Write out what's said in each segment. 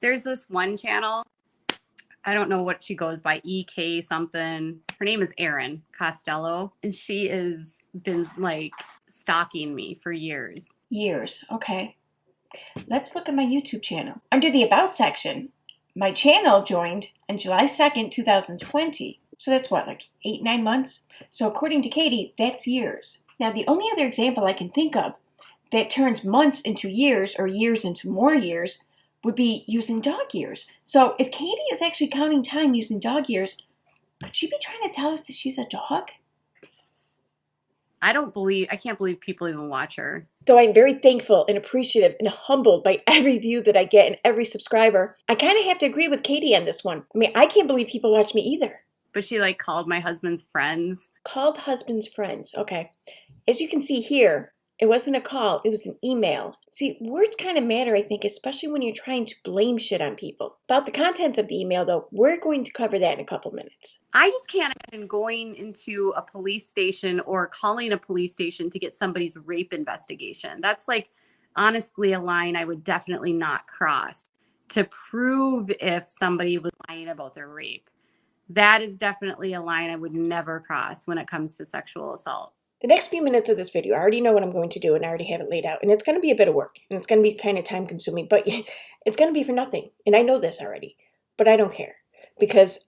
There's this one channel. I don't know what she goes by, EK something. Her name is Erin Costello, and she has been like stalking me for years. Years, okay. Let's look at my YouTube channel. Under the About section, my channel joined on July 2nd, 2020. So that's what, like 8, 9 months? So according to Katie, that's years. Now, the only other example I can think of that turns months into years or years into more years would be using dog years. So if Katie is actually counting time using dog years, could she be trying to tell us that she's a dog? I can't believe people even watch her. Though I'm very thankful and appreciative and humbled by every view that I get and every subscriber, I kind of have to agree with Katie on this one. I mean, I can't believe people watch me either. But she like called my husband's friends. Called husband's friends, okay. As you can see here, it wasn't a call, it was an email. See, words kind of matter, I think, especially when you're trying to blame shit on people. About the contents of the email, though, we're going to cover that in a couple minutes. I just can't imagine going into a police station or calling a police station to get somebody's rape investigation. That's like, honestly, a line I would definitely not cross to prove if somebody was lying about their rape. That is definitely a line I would never cross when it comes to sexual assault. The next few minutes of this video, I already know what I'm going to do and I already have it laid out. And it's going to be a bit of work and it's going to be kind of time consuming, but it's going to be for nothing. And I know this already, but I don't care because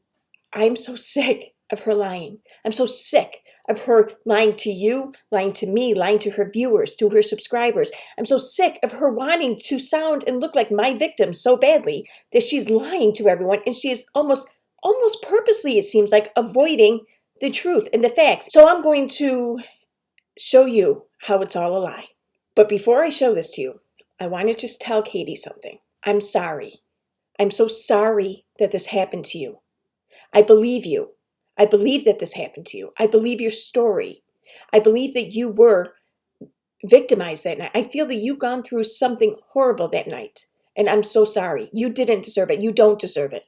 I'm so sick of her lying. I'm so sick of her lying to you, lying to me, lying to her viewers, to her subscribers. I'm so sick of her wanting to sound and look like my victim so badly that she's lying to everyone. And she is almost purposely, it seems like, avoiding the truth and the facts. So I'm going to show you how it's all a lie. But before I show this to you, I want to just tell Katie something. I'm sorry. I'm so sorry that this happened to you. I believe you. I believe that this happened to you. I believe your story. I believe that you were victimized that night. I feel that you've gone through something horrible that night. And I'm so sorry. You didn't deserve it. You don't deserve it.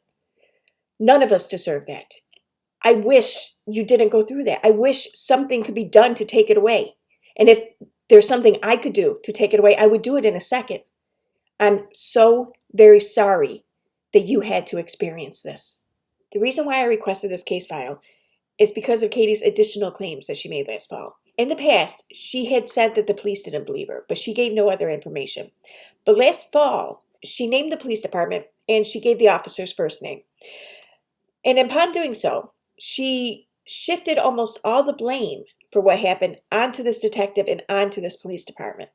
None of us deserve that. I wish you didn't go through that. I wish something could be done to take it away. And if there's something I could do to take it away, I would do it in a second. I'm so very sorry that you had to experience this. The reason why I requested this case file is because of Katie's additional claims that she made last fall. In the past, she had said that the police didn't believe her, but she gave no other information. But last fall, she named the police department and she gave the officer's first name. And upon doing so, she shifted almost all the blame for what happened onto this detective and onto this police department.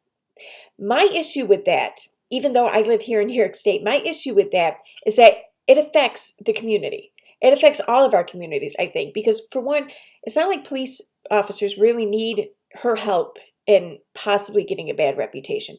My issue with that, even though I live here in New York State, my issue with that is that it affects the community. It affects all of our communities, I think, because for one, it's not like police officers really need her help in possibly getting a bad reputation.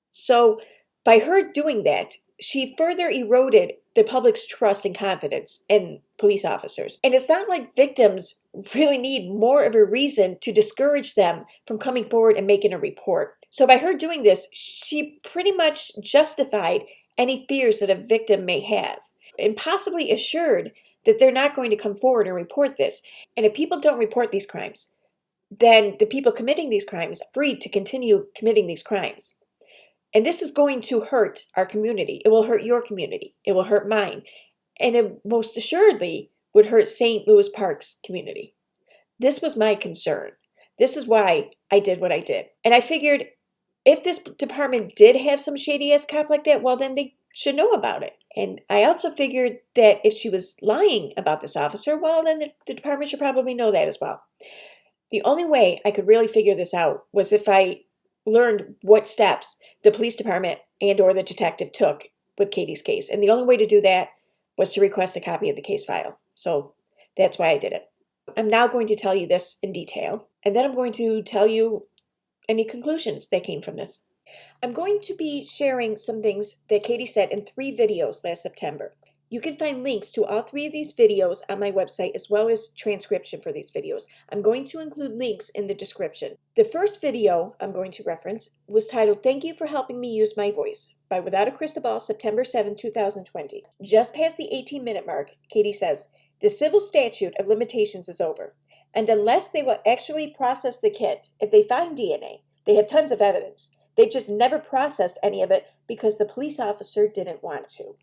So by her doing that, she further eroded the public's trust and confidence in police officers. And it's not like victims really need more of a reason to discourage them from coming forward and making a report. So by her doing this, she pretty much justified any fears that a victim may have and possibly assured that they're not going to come forward and report this. And if people don't report these crimes, then the people committing these crimes are free to continue committing these crimes. And this is going to hurt our community. It will hurt your community. It will hurt mine. And it most assuredly would hurt St. Louis Park's community. This was my concern. This is why I did what I did. And I figured if this department did have some shady-ass cop like that, well, then they should know about it. And I also figured that if she was lying about this officer, well, then the department should probably know that as well. The only way I could really figure this out was if I learned what steps the police department and or the detective took with Katie's case. And the only way to do that was to request a copy of the case file. So that's why I did it. I'm now going to tell you this in detail, and then I'm going to tell you any conclusions that came from this. I'm going to be sharing some things that Katie said in 3 videos last September. You can find links to all 3 of these videos on my website as well as transcription for these videos. I'm going to include links in the description. The first video I'm going to reference was titled "Thank You for Helping Me Use My Voice" by Without a Crystal Ball, September 7, 2020. Just past the 18-minute mark, Katie says, "The civil statute of limitations is over, and unless they will actually process the kit, if they find DNA, they have tons of evidence. They've just never processed any of it because the police officer didn't want to.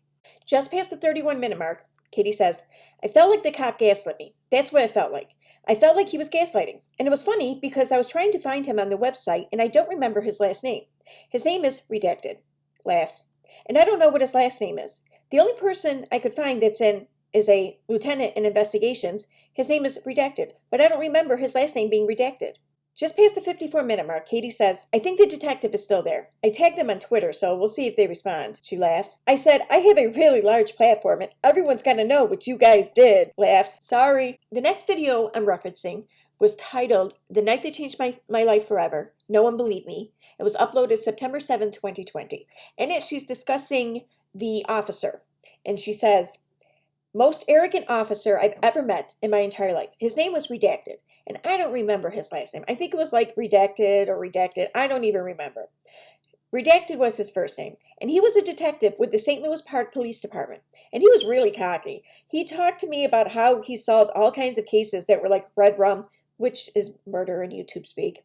Just past the 31-minute mark, Katie says, I felt like the cop gaslit me. That's what it felt like. I felt like he was gaslighting. And it was funny because I was trying to find him on the website and I don't remember his last name. His name is redacted. Laughs. And I don't know what his last name is. The only person I could find that's in is a lieutenant in investigations. His name is redacted, but I don't remember his last name being redacted. Just past the 54-minute mark, Katie says, I think the detective is still there. I tagged them on Twitter, so we'll see if they respond. She laughs. I said, I have a really large platform, and everyone's gonna know what you guys did. Laughs. Sorry. The next video I'm referencing was titled, The Night That Changed My Life Forever. No One Believed Me. It was uploaded September 7, 2020. In it, she's discussing the officer, and she says, most arrogant officer I've ever met in my entire life. His name was Redacted, and I don't remember his last name. I think it was like Redacted or Redacted. I don't even remember. Redacted was his first name, and he was a detective with the St. Louis Park Police Department, and he was really cocky. He talked to me about how he solved all kinds of cases that were like red rum, which is murder in YouTube speak.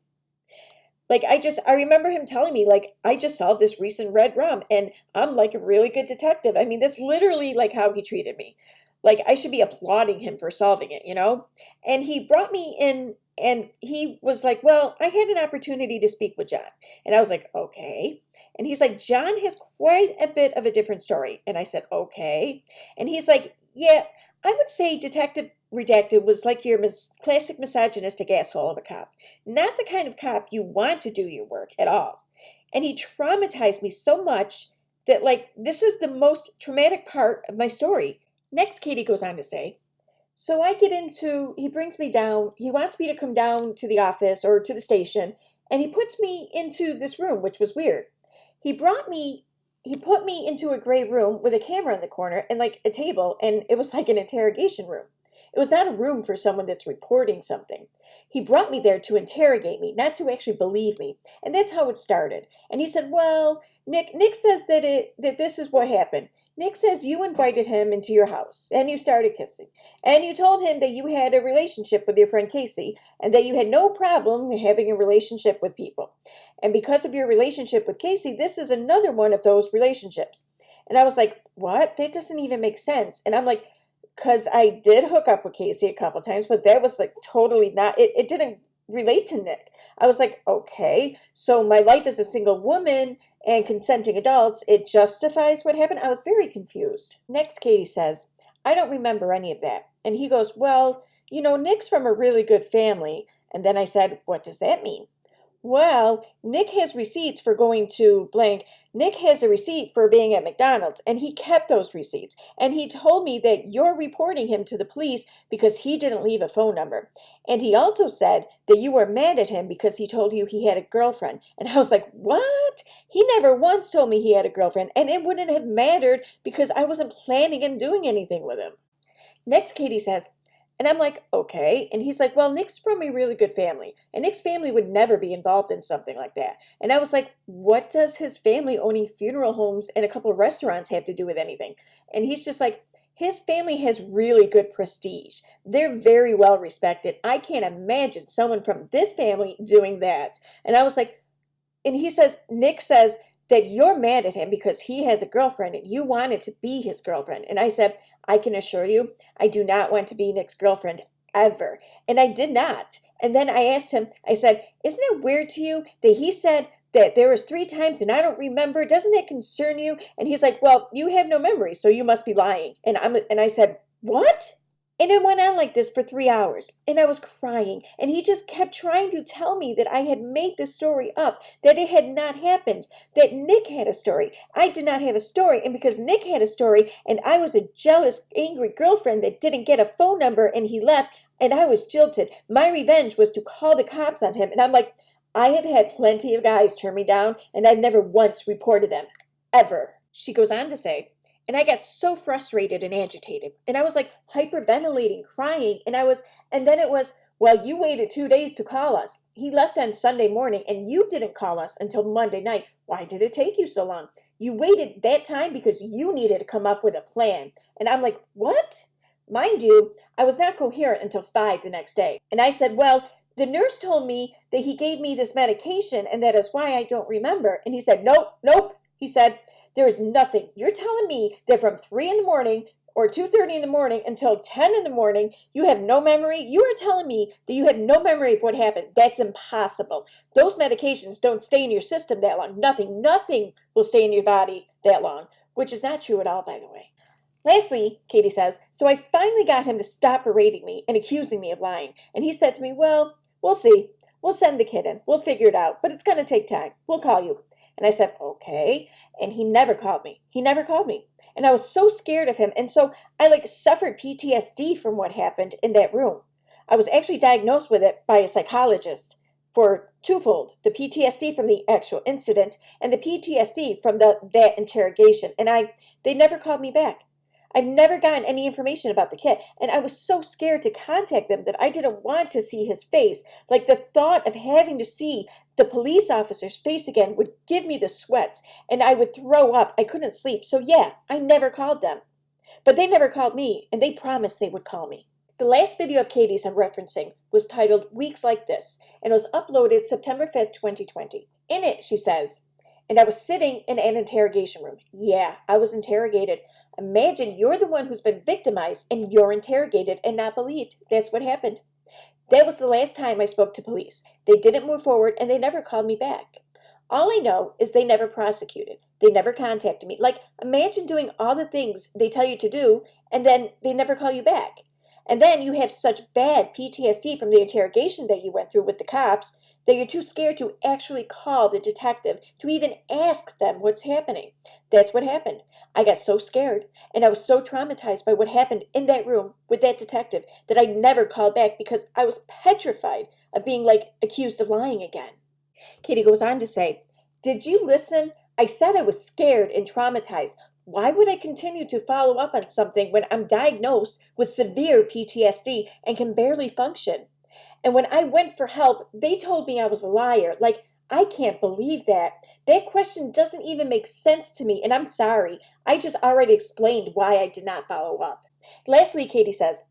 Like, I remember him telling me, like, I just solved this recent red rum, and I'm, like, a really good detective. I mean, that's literally, like, how he treated me. Like, I should be applauding him for solving it, you know? And he brought me in, and he was like, well, I had an opportunity to speak with John. And I was like, okay. And he's like, John has quite a bit of a different story. And I said, okay. And he's like, yeah, I would say Detective Redacted was like your classic misogynistic asshole of a cop. Not the kind of cop you want to do your work at all. And he traumatized me so much that, like, this is the most traumatic part of my story. Next, Katie goes on to say, so I get into, he brings me down, he wants me to come down to the office or to the station, and he puts me into this room, which was weird. He put me into a gray room with a camera in the corner and like a table, and it was like an interrogation room. It was not a room for someone that's reporting something. He brought me there to interrogate me, not to actually believe me. And that's how it started. And he said, well, Nick says that this is what happened. Nick says you invited him into your house and you started kissing. And you told him that you had a relationship with your friend Casey and that you had no problem having a relationship with people. And because of your relationship with Casey, this is another one of those relationships. And I was like, what? That doesn't even make sense. And I'm like, because I did hook up with Casey a couple times, but that was like totally not, it didn't relate to Nick. I was like, okay, so my life as a single woman and consenting adults, it justifies what happened? I was very confused. Next, Katie says, I don't remember any of that. And he goes, well, you know, Nick's from a really good family. And then I said, what does that mean? Well, Nick has receipts for going to blank. Nick has a receipt for being at McDonald's, and he kept those receipts. And he told me that you're reporting him to the police because he didn't leave a phone number. And he also said that you were mad at him because he told you he had a girlfriend. And I was like, what? He never once told me he had a girlfriend, and it wouldn't have mattered because I wasn't planning on doing anything with him. Next, Katie says, and I'm like, okay. And he's like, well, Nick's from a really good family. And Nick's family would never be involved in something like that. And I was like, what does his family owning funeral homes and a couple of restaurants have to do with anything? And he's just like, his family has really good prestige. They're very well respected. I can't imagine someone from this family doing that. And I was like, and he says, Nick says that you're mad at him because he has a girlfriend and you wanted to be his girlfriend. And I said, I can assure you, I do not want to be Nick's girlfriend ever. And I did not. And then I asked him, I said, isn't it weird to you that he said that there was 3 times and I don't remember? Doesn't that concern you? And he's like, well, you have no memory, so you must be lying. And I said, what? And it went on like this for 3 hours, and I was crying, and he just kept trying to tell me that I had made the story up, that it had not happened, that Nick had a story. I did not have a story, and because Nick had a story, and I was a jealous, angry girlfriend that didn't get a phone number, and he left, and I was jilted. My revenge was to call the cops on him, and I'm like, I have had plenty of guys turn me down, and I've never once reported them, ever. She goes on to say, and I got so frustrated and agitated. And I was like hyperventilating, crying. And then it was, well, you waited 2 days to call us. He left on Sunday morning and you didn't call us until Monday night. Why did it take you so long? You waited that time because you needed to come up with a plan. And I'm like, what? Mind you, I was not coherent until 5 the next day. And I said, well, The nurse told me that he gave me this medication and that is why I don't remember. And he said, nope, nope. He said, there is nothing. You're telling me that from 3 in the morning or 2:30 in the morning until 10 in the morning, you have no memory? You are telling me that you had no memory of what happened. That's impossible. Those medications don't stay in your system that long. Nothing will stay in your body that long, which is not true at all, by the way. Lastly, Katie says, so I finally got him to stop berating me and accusing me of lying. And he said to me, well, we'll see. We'll send the kid in. We'll figure it out, but it's going to take time. We'll call you. And I said, okay. And he never called me. He never called me. And I was so scared of him. And so I suffered PTSD from what happened in that room. I was actually diagnosed with it by a psychologist for twofold, the PTSD from the actual incident and the PTSD from that interrogation. And they never called me back. I've never gotten any information about the kid, and I was so scared to contact them that I didn't want to see his face. Like, the thought of having to see the police officer's face again would give me the sweats, and I would throw up. I couldn't sleep. So yeah, I never called them. But they never called me, and they promised they would call me. The last video of Katie's I'm referencing was titled Weeks Like This, and was uploaded September 5th, 2020. In it, she says, and I was sitting in an interrogation room. Yeah, I was interrogated. Imagine you're the one who's been victimized and you're interrogated and not believed. That's what happened. That was the last time I spoke to police. They didn't move forward and they never called me back. All I know is they never prosecuted. They never contacted me. Imagine doing all the things they tell you to do and then they never call you back. And then you have such bad PTSD from the interrogation that you went through with the cops that you're too scared to actually call the detective to even ask them what's happening. That's what happened. I got so scared and I was so traumatized by what happened in that room with that detective that I never called back because I was petrified of being accused of lying again. Katie goes on to say, did you listen? I said I was scared and traumatized. Why would I continue to follow up on something when I'm diagnosed with severe PTSD and can barely function? And when I went for help, they told me I was a liar. I can't believe that. That question doesn't even make sense to me, and I'm sorry. I just already explained why I did not follow up. Lastly, Katie says,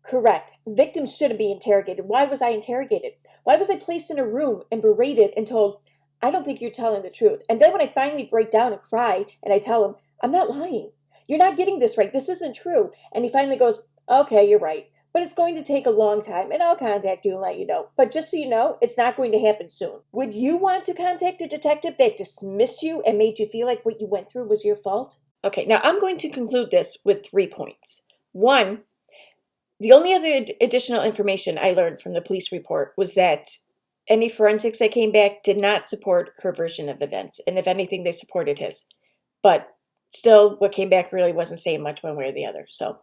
correct. Victims shouldn't be interrogated. Why was I interrogated? Why was I placed in a room and berated and told, I don't think you're telling the truth? And then when I finally break down and cry and I tell him, I'm not lying. You're not getting this right. This isn't true. And he finally goes, okay, you're right. But it's going to take a long time, and I'll contact you and let you know. But just so you know, it's not going to happen soon. Would you want to contact a detective that dismissed you and made you feel like what you went through was your fault? Okay, now I'm going to conclude this with 3 points. 1, the only other additional information I learned from the police report was that any forensics that came back did not support her version of events, and if anything, they supported his. But still, what came back really wasn't saying much one way or the other. So,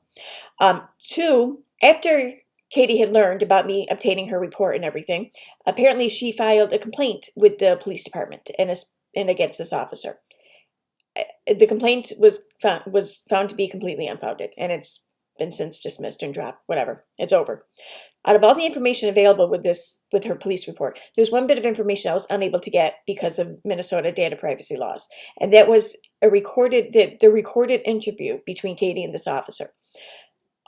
2, after Katie had learned about me obtaining her report and everything, apparently she filed a complaint with the police department and against this officer. The complaint was found to be completely unfounded, and it's been since dismissed and dropped. Whatever, it's over. Out of all the information available with her police report, there's one bit of information I was unable to get because of Minnesota data privacy laws, and that was the recorded interview between Katie and this officer.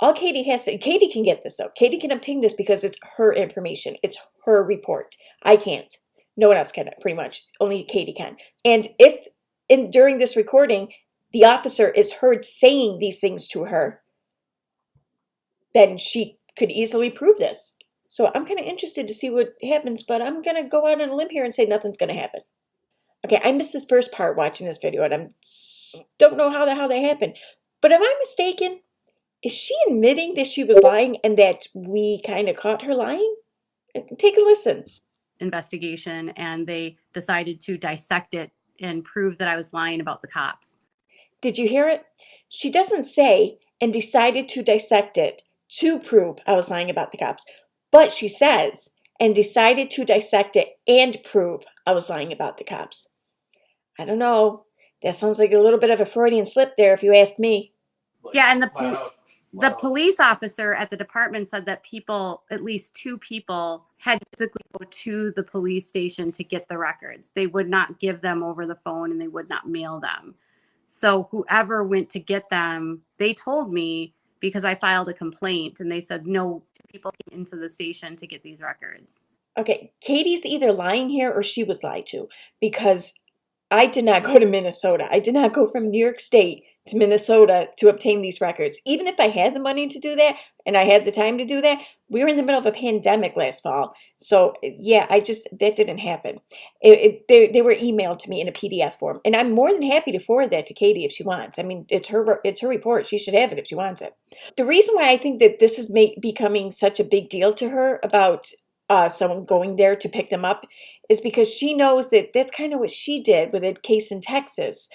All Katie Katie can get this though. Katie can obtain this because it's her information. It's her report. I can't. No one else can, pretty much. Only Katie can. And if during this recording, the officer is heard saying these things to her, then she could easily prove this. So I'm kind of interested to see what happens, but I'm going to go out on a limb here and say nothing's going to happen. Okay, I missed this first part watching this video, and I don't know how the hell that happened. But am I mistaken? Is she admitting that she was lying and that we kind of caught her lying? Take a listen. Investigation, and they decided to dissect it and prove that I was lying about the cops. Did you hear it? She doesn't say, and decided to dissect it to prove I was lying about the cops. But she says, and decided to dissect it and prove I was lying about the cops. I don't know. That sounds like a little bit of a Freudian slip there, if you ask me. Yeah, and the police officer at the department said that at least 2 people, had to physically go to the police station to get the records. They would not give them over the phone and they would not mail them. So whoever went to get them, they told me, because I filed a complaint, and they said no, 2 people came into the station to get these records. Okay, Katie's either lying here or she was lied to, because I did not go to Minnesota. I did not go from New York State to Minnesota to obtain these records. Even if I had the money to do that and I had the time to do that, we were in the middle of a pandemic last fall. So yeah, that didn't happen. They were emailed to me in a PDF form, and I'm more than happy to forward that to Katie if she wants. I mean, it's her report. She should have it if she wants it. The reason why I think that this is becoming such a big deal to her about someone going there to pick them up is because she knows that that's kind of what she did with a case in Texas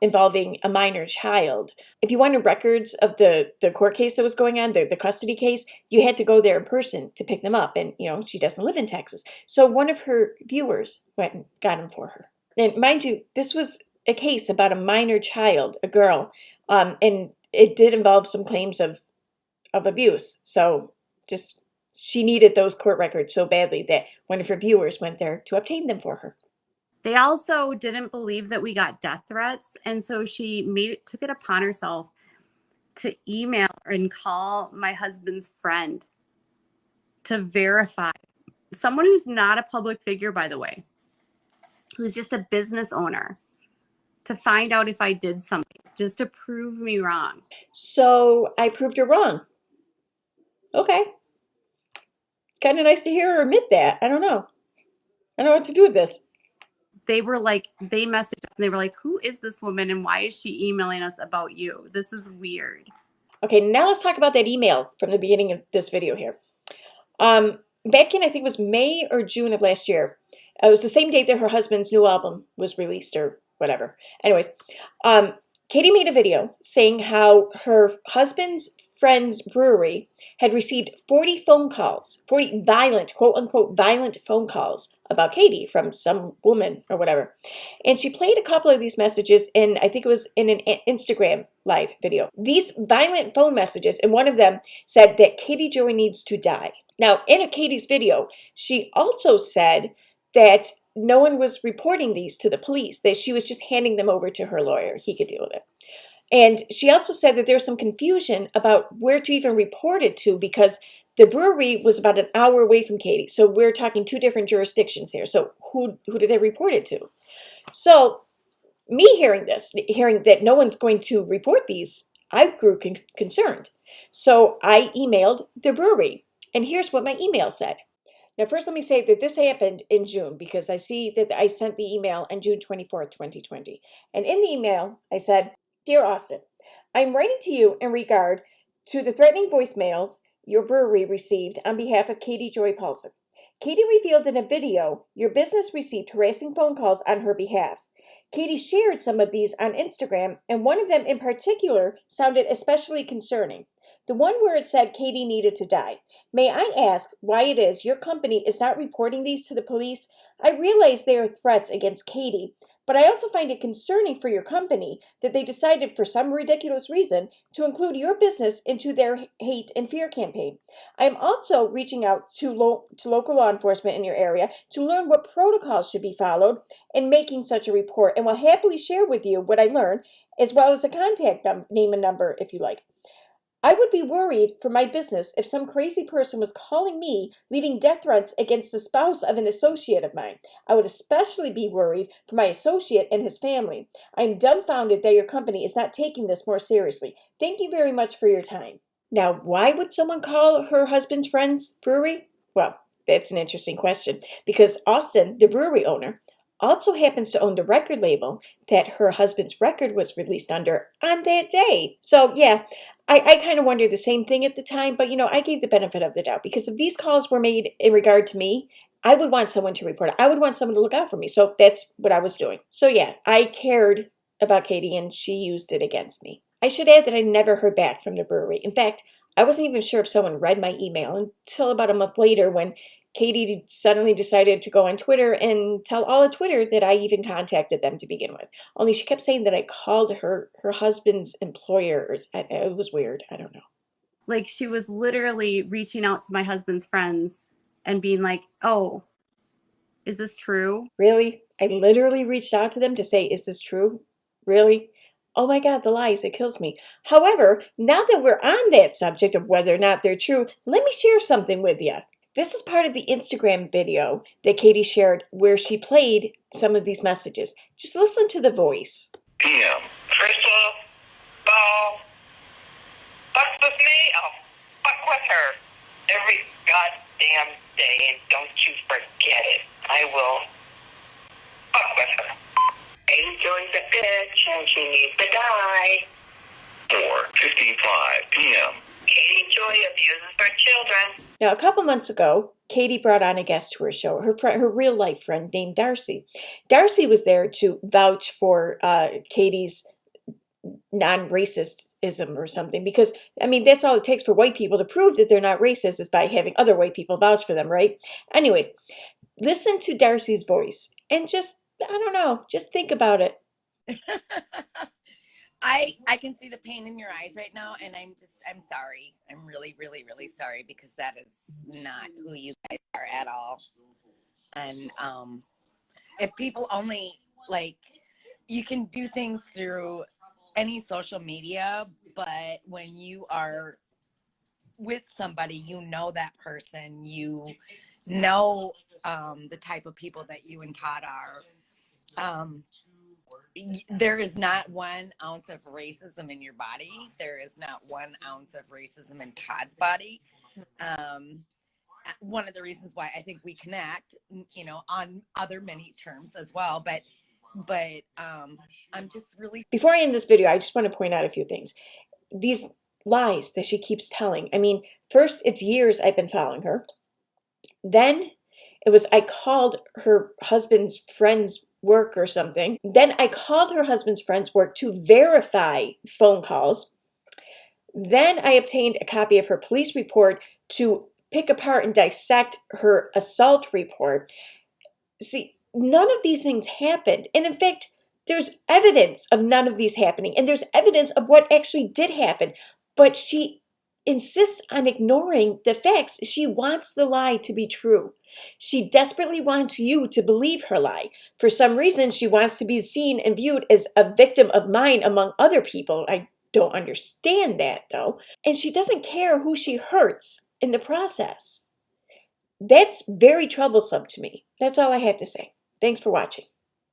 involving a minor child. If you wanted records of the court case that was going on, the custody case, you had to go there in person to pick them up. And, she doesn't live in Texas. So one of her viewers went and got them for her. And mind you, this was a case about a minor child, a girl, and it did involve some claims of abuse. So just she needed those court records so badly that one of her viewers went there to obtain them for her. They also didn't believe that we got death threats, and so she took it upon herself to email and call my husband's friend to verify. Someone who's not a public figure, by the way, who's just a business owner, to find out if I did something, just to prove me wrong. So I proved her wrong. Okay. It's kind of nice to hear her admit that. I don't know. I don't know what to do with this. They messaged us and they were like, who is this woman and why is she emailing us about you? This is weird. Okay, now let's talk about that email from the beginning of this video here. Back in, I think it was May or June of last year. It was the same date that her husband's new album was released or whatever. Anyways, Katie made a video saying how her husband's friend's brewery had received 40 phone calls, 40 violent, quote unquote, violent phone calls about Katie from some woman or whatever. And she played a couple of these messages in, I think it was in an Instagram live video. These violent phone messages, and one of them said that Katie Joy needs to die. Now, in Katie's video, she also said that no one was reporting these to the police, that she was just handing them over to her lawyer. He could deal with it. And she also said that there's some confusion about where to even report it to because the brewery was about an hour away from Katie. So we're talking two different jurisdictions here. So who did they report it to? So me hearing this, hearing that no one's going to report these, I grew concerned. So I emailed the brewery. And here's what my email said. Now, first, let me say that this happened in June because I see that I sent the email on June 24th, 2020. And in the email, I said, Dear Austin, I'm writing to you in regard to the threatening voicemails your brewery received on behalf of Katie Joy Paulson. Katie revealed in a video your business received harassing phone calls on her behalf. Katie shared some of these on Instagram, and one of them in particular sounded especially concerning. The one where it said Katie needed to die. May I ask why it is your company is not reporting these to the police? I realize they are threats against Katie, but I also find it concerning for your company that they decided for some ridiculous reason to include your business into their hate and fear campaign. I am also reaching out to local law enforcement in your area to learn what protocols should be followed in making such a report, and will happily share with you what I learned, as well as a contact name and number if you like. I would be worried for my business if some crazy person was calling me, leaving death threats against the spouse of an associate of mine. I would especially be worried for my associate and his family. I am dumbfounded that your company is not taking this more seriously. Thank you very much for your time. Now, why would someone call her husband's friend's brewery? Well, that's an interesting question because Austin, the brewery owner, also happens to own the record label that her husband's record was released under on that day. So yeah, I kind of wondered the same thing at the time, but I gave the benefit of the doubt because if these calls were made in regard to me, I would want someone to report it. I would want someone to look out for me. So that's what I was doing. So yeah, I cared about Katie and she used it against me. I should add that I never heard back from the brewery. In fact, I wasn't even sure if someone read my email until about a month later when Katie suddenly decided to go on Twitter and tell all of Twitter that I even contacted them to begin with. Only she kept saying that I called her husband's employer. It was weird. I don't know. Like she was literally reaching out to my husband's friends and being like, oh, is this true? Really? I literally reached out to them to say, is this true? Really? Oh my God, the lies, it kills me. However, now that we're on that subject of whether or not they're true, let me share something with you. This is part of the Instagram video that Katie shared where she played some of these messages. Just listen to the voice. PM. Crystal, Ball, fuck with me, I'll fuck with her every goddamn day, and don't you forget it. I will fuck with her. Angel's a bitch, and she needs to die. 4:55 p.m. Katie Joy abuses her children. Now, a couple months ago, Katie brought on a guest to her show, her real-life friend named Darcy. Darcy was there to vouch for Katie's non-racism or something, because, I mean, that's all it takes for white people to prove that they're not racist is by having other white people vouch for them, right? Anyways, listen to Darcy's voice and just, I don't know, just think about it. I can see the pain in your eyes right now, and I'm sorry. I'm really, really, really sorry, because that is not who you guys are at all. And if people only, like, you can do things through any social media, but when you are with somebody, you know that person, you know the type of people that you and Todd are. There is not 1 ounce of racism in your body. There is not 1 ounce of racism in Todd's body. One of the reasons why I think we connect, you know, on other many terms as well. But I'm just really... Before I end this video, I just want to point out a few things. These lies that she keeps telling. I mean, first, it's years I've been following her. Then it was I called her husband's friend's work or something. Then I called her husband's friend's work to verify phone calls. Then I obtained a copy of her police report to pick apart and dissect her assault report. See, none of these things happened. And in fact, there's evidence of none of these happening. And there's evidence of what actually did happen. But she insists on ignoring the facts. She wants the lie to be true. She desperately wants you to believe her lie. For some reason, she wants to be seen and viewed as a victim of mine among other people. I don't understand that, though. And she doesn't care who she hurts in the process. That's very troublesome to me. That's all I have to say. Thanks for watching.